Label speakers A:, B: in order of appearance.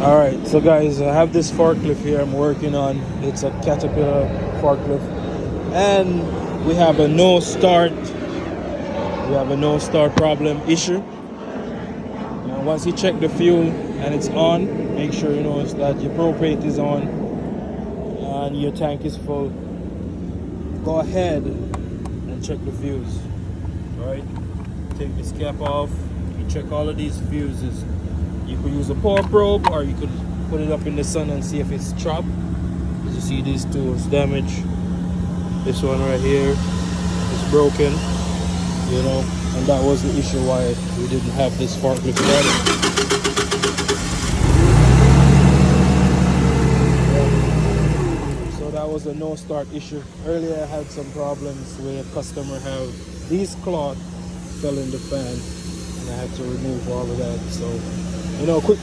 A: All right, so guys, I have this forklift here I'm working on. It's a Caterpillar forklift, and we have a no start. We have a no start problem issue. And once you check the fuel and it's on, make sure you know that your propane is on and your tank is full. Go ahead and check the fuse. All right, take this cap off. You check all of these fuses. You could use a power probe, or you could put it up in the sun and see if it's chopped. As you see, these two is damaged. This one right here is broken, you know, and that was the issue why we didn't have this forklift running. So that was a no start issue. Earlier I had some problems where a customer have these cloth fell in the fan, and I had to remove all of that. So, you know, quick